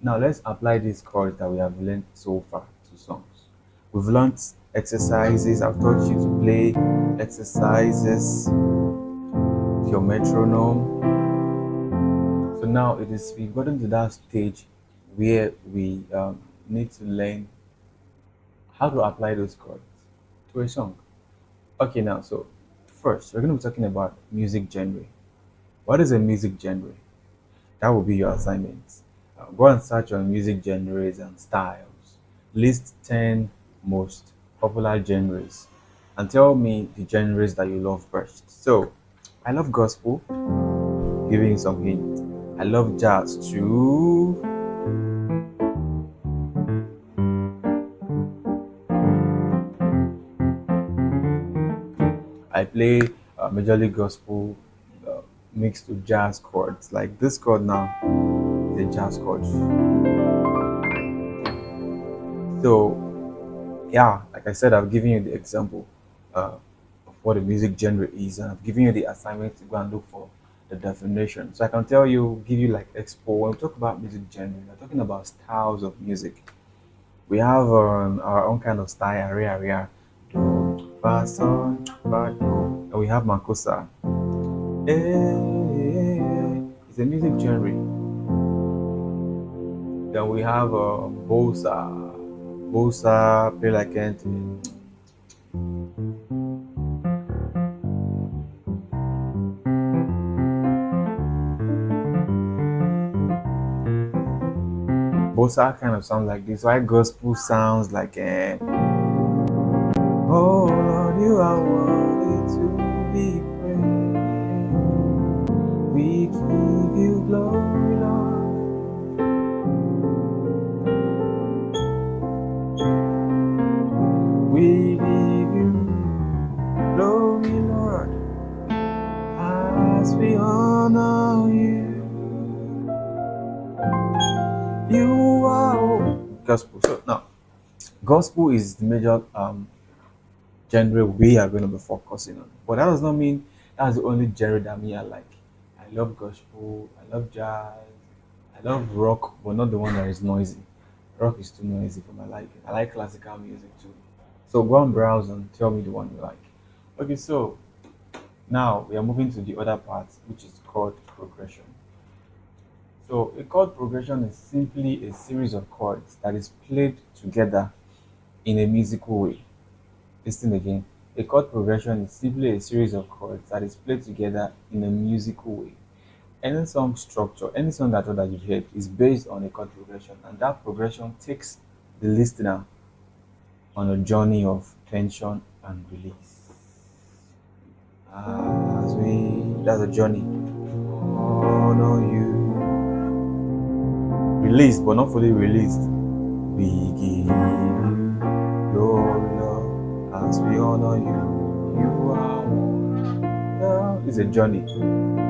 Now let's apply these chords that we have learned so far to songs. We've learned exercises. I've taught you to play exercises, your metronome. So now we've gotten to that stage where we need to learn how to apply those chords to a song. Okay, now so first we're going to be talking about music genre. What is a music genre? That will be your assignment. Go and search on music genres and styles. List 10 most popular genres and tell me the genres that you love first. So, I love gospel, giving you some hints. I love jazz too. I play majorly gospel mixed with jazz chords. Like this chord now is a jazz chord. So, yeah, like I said, I've given you the example of what a music genre is, and I've given you the assignment to go and look for the definition. So I can tell you, give you like expo. When we talk about music genre, we're talking about styles of music. We have our own kind of style, area, do, fa, sol, fa, do, and we have makosa. It's a music genre. Then we have bossa, play like anything. Bossa kind of sounds like this. Why gospel sounds like oh Lord, you are worthy to be praised. We give you glory, Lord. We give you glory, Lord, as we honor you. You are gospel. So now, gospel is the major genre we are going to be focusing on. But that does not mean that's the only genre that me I like. I love gospel, I love jazz, I love rock, but not the one that is noisy. Rock is too noisy for my liking. I like classical music too. So go and browse and tell me the one you like. Okay, so now we are moving to the other part, which is chord progression. So a chord progression is simply a series of chords that is played together in a musical way. Listen again. A chord progression is simply a series of chords that is played together in a musical way. Any song structure, any song at all that you've heard is based on a chord progression, and that progression takes the listener on a journey of tension and release. That's a journey. Oh no, you released, but not fully released. We give you glory, Lord, as we honor you. You are wonderful. It's a journey.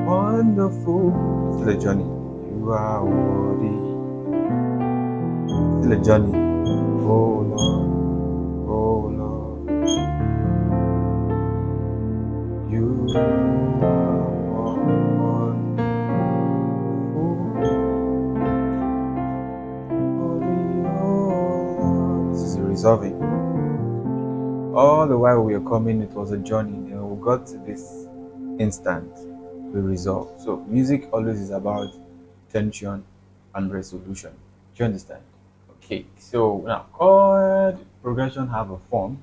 Wonderful. Still a journey. You are worthy. Still a journey. Oh Lord, oh Lord, you are wonderful. This is a resolving. All the while we were coming, it was a journey. Then we got to this instant, we resolve. So music always is about tension and resolution. Do you understand? Okay. So now chord progression have a form.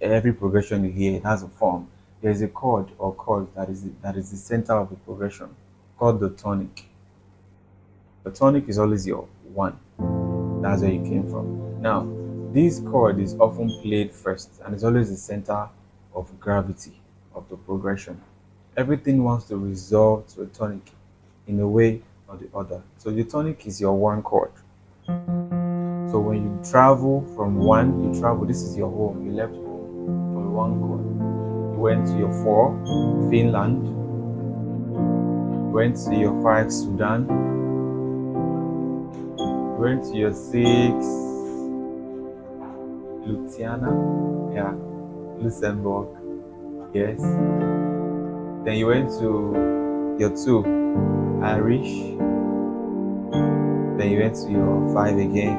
Every progression you hear it has a form. There is a chord or chord that is the center of the progression called the tonic. The tonic is always your one. That's where you came from. Now, this chord is often played first and is always the center of gravity of the progression. Everything wants to resolve to a tonic in a way or the other. So the tonic is your one chord. So when you travel from one, you travel, this is your home. You left home from one chord. You went to your four, Finland. You went to your five, Sudan. You went to your six, Louisiana, yeah, Luxembourg, yes. Then you went to your two, Irish. Then you went to your 5 again,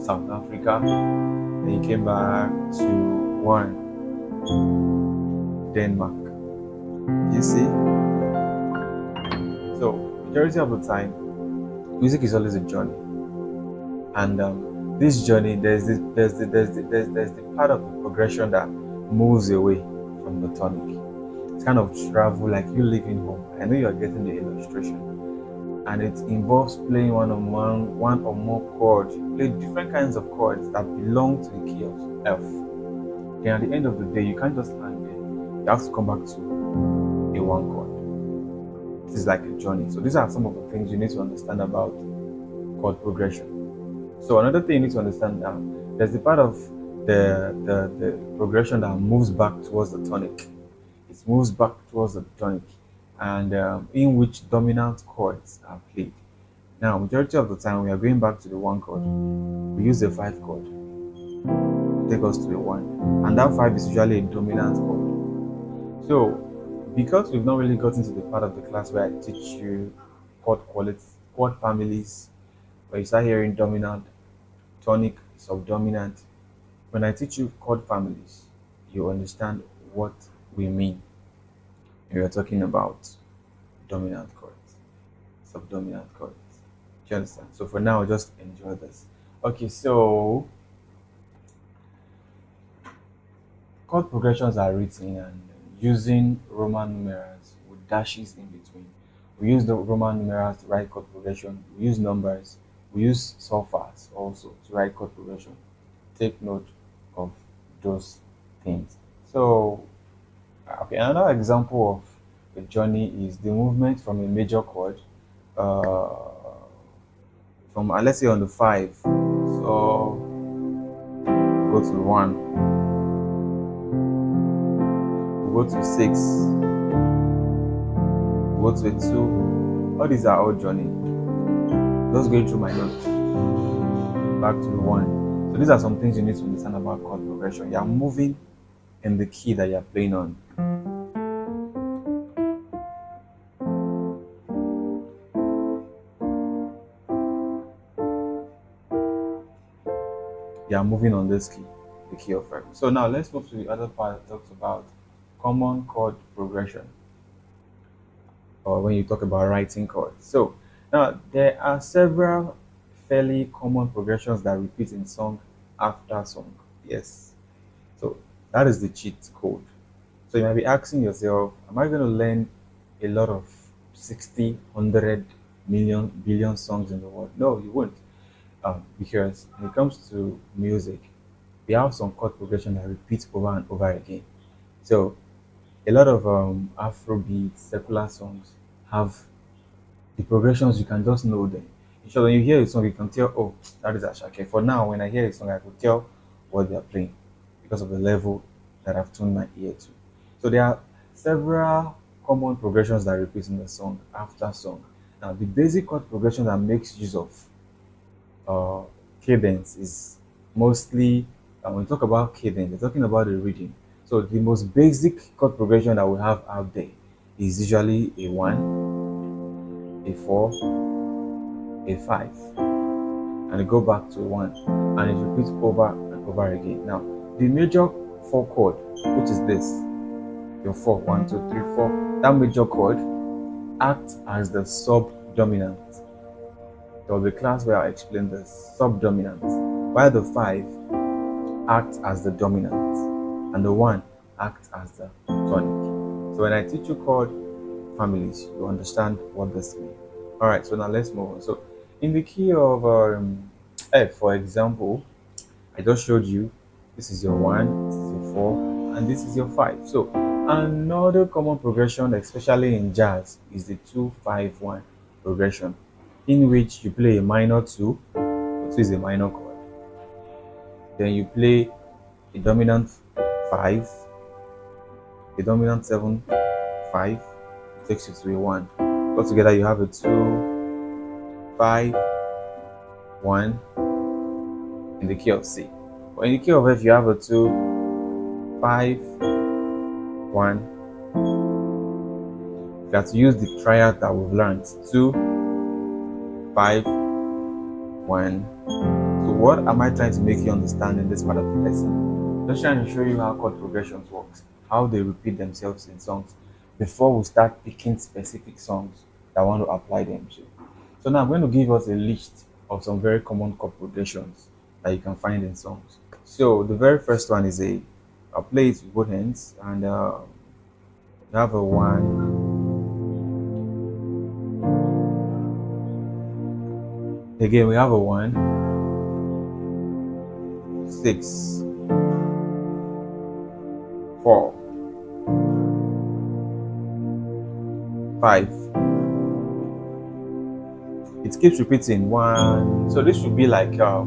South Africa. Then you came back to 1, Denmark. You see? So, majority of the time, music is always a journey. And this journey, there's the part of the progression that moves away from the tonic. It's kind of travel like you leaving home. I know you are getting the illustration. And it involves playing one or more chords. You play different kinds of chords that belong to the key of F. Then at the end of the day, you can't just hang there. You have to come back to a one chord. This is like a journey. So these are some of the things you need to understand about chord progression. So another thing you need to understand now, there's the part of the progression that moves back towards the tonic. It moves back towards the tonic, and in which dominant chords are played. Now, majority of the time, we are going back to the one chord. We use the 5 chord to take us to the 1, and that 5 is usually a dominant chord. So, because we've not really gotten to the part of the class where I teach you chord qualities, chord families, where you start hearing dominant, tonic, subdominant. When I teach you chord families, you understand what we mean when we are talking about dominant chords, subdominant chords. Do you understand? So for now, just enjoy this. Okay, so chord progressions are written and using Roman numerals with dashes in between. We use the Roman numerals to write chord progression. We use numbers. We use suffers also to write chord progression. Take note of those things. So, okay, another example of a journey is the movement from a major chord, uh, from let's say on the 5. So go to 1, go to 6, go to a 2. All these are all journey. Just going through my notes back to the 1. So these are some things you need to understand about chord progression. You are moving in the key that you are playing on. You are moving on this key, the key of F. So now let's move to the other part that talks about common chord progression, or when you talk about writing chords. So now there are several fairly common progressions that repeat in song after song. Yes. So that is the cheat code. So you might be asking yourself, am I going to learn a lot of 60, 100 million, billion songs in the world? No, you won't. Because when it comes to music, we have some chord progression that repeats over and over again. So a lot of Afrobeat, secular songs have the progressions. You can just know them. So when you hear a song, you can tell, oh, that is Ashake. For now, when I hear a song, I could tell what they are playing because of the level that I've tuned my ear to. So there are several common progressions that repeat in the song after song. Now, the basic chord progression that makes use of uh, cadence is mostly, when we talk about cadence, we're talking about the rhythm. So the most basic chord progression that we have out there is usually a 1, a 4, a 5, and go back to 1, and it repeats over and over again. Now, the major 4 chord, which is this, your 4, 1, 2, 3, 4, that major chord acts as the subdominant. There will be a class where I explain the subdominant, while the 5 acts as the dominant, and the 1 acts as the tonic. So when I teach you chord families, you understand what this means. All right, so now let's move on. So in the key of F, for example, I just showed you this is your 1, this is your 4, and this is your 5. So another common progression, especially in jazz, is the 2-5-1 progression, in which you play a minor 2, which is a minor chord. Then you play a dominant 5, a dominant 7, 5, it takes you to a 1. Altogether, you have a 2, 5, 1 in the key of C. But in the key of F, you have a 2, 5, 1. You have to use the triad that we've learned: 2, 5, 1. So what am I trying to make you understand in this part of the lesson? Just trying to show you how chord progressions works, how they repeat themselves in songs before we start picking specific songs that I want to apply them to. So now I'm going to give us a list of some very common chord progressions that you can find in songs. So the very first one is I'll play it with both hands, and you have a 1. Again, we have a 1, 6, 4, 5. It keeps repeating 1. So this should be like a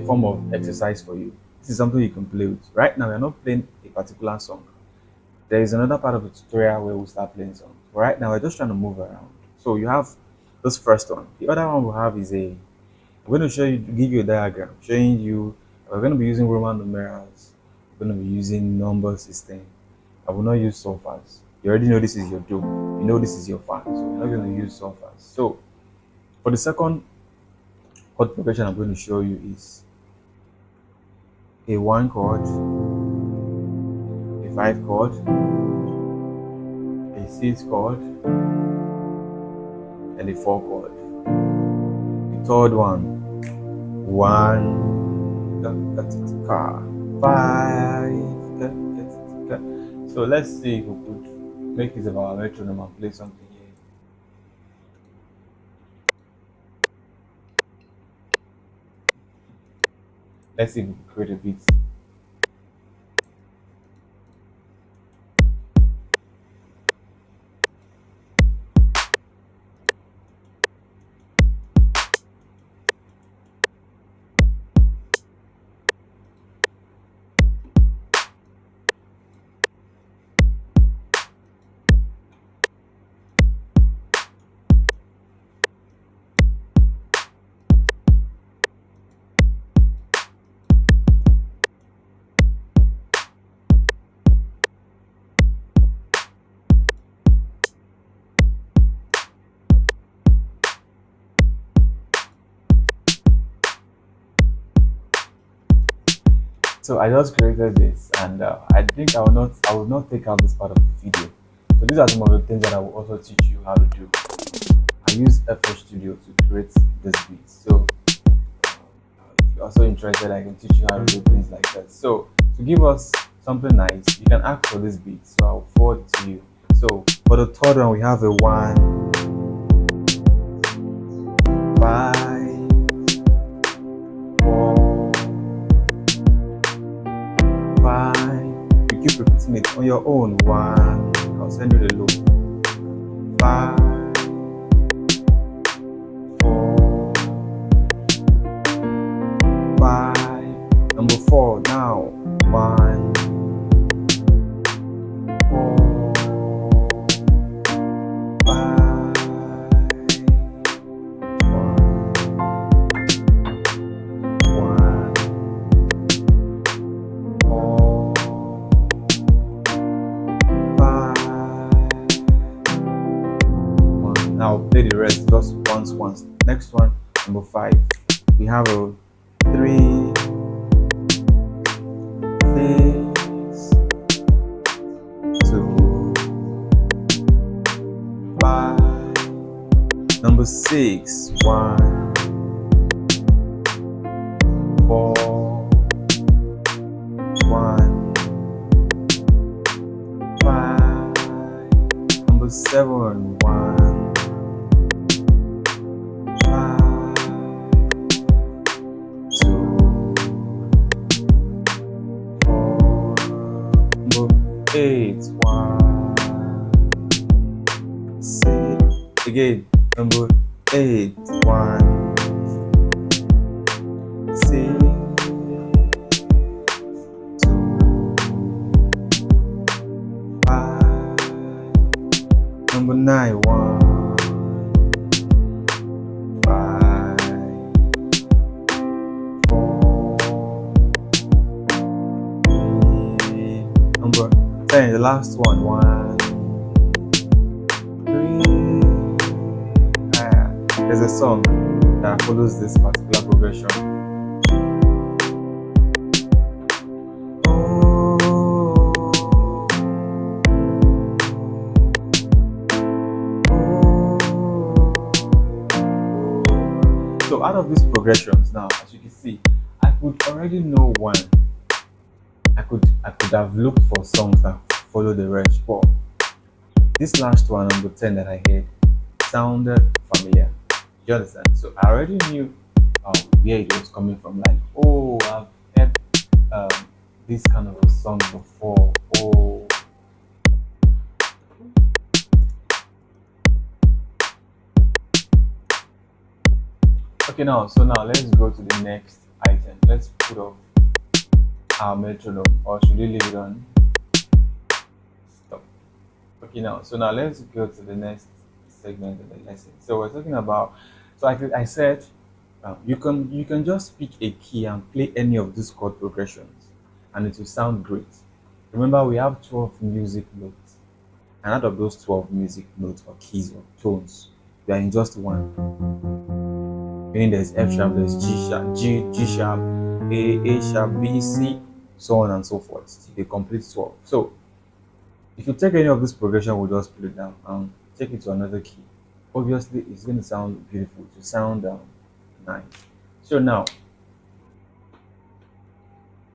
form of exercise for you. This is something you can play with. Right now, we're not playing a particular song. There is another part of the tutorial where we'll start playing songs. But right now, we're just trying to move around. So you have this first one. The other one we'll have is we're going to show you, give you a diagram showing you, we're going to be using Roman numerals. We're going to be using number system. I will not use solfas. You already know this is your do. You know this is your fa. So we're not going to use solfas. So for the second chord progression I'm going to show you is a 1 chord, a 5 chord, a 6 chord, and a 4 chord. The third one, 1, 5. So let's see if we could make use of our metronome and play something here. Let's see if we can create a beat. So I just created this, and I think I will not take out this part of the video. So these are some of the things that I will also teach you how to do. I use FL Studio to create this beat. So if you're also interested, I can teach you how to do things like that. So to give us something nice, you can ask for this beat. So I'll forward it to you. So for the third one, we have a 1, 5, 4, 5. You keep repeating it on your own. 1. I'll send you the loop. 5, 4, 5. Number 4 now. 1, 4, 5, 1, 4, 5. Now play the rest just once. Next one, number 5. We have a 3, 6, 2, 5. Number 6, 1, 4, 1, 5. Number 7, 1, 5, 2, 4. Number 8, 1, 6. Again, number 8, 1, 6, 2, 5. Number 9, 1, 5, 4, 3. Number 10, the last one, 1, 3. There's a song that follows this particular progression. So out of these progressions now, as you can see, I could already know one. I could have looked for songs that follow the rest, but this last one, number 10 that I heard, sounded familiar. Do you understand? So I already knew where it was coming from. Like, oh, I've heard um, this kind of a song before. Oh, okay. Now let's go to the next item. Let's put off our metronome, or should we leave it on? Stop. Okay, now let's go to the next segment of the lesson. So we're talking about. So I said, you can just pick a key and play any of these chord progressions, and it will sound great. Remember, we have 12 music notes, and out of those 12 music notes or keys or tones, we are in just one. Meaning there's F sharp, there's G sharp, G sharp, A sharp, B, C, so on and so forth. Till they complete 12. So if you take any of this progression, we'll just put it down and take it to another key. Obviously, it's going to sound beautiful, to sound nice. So now,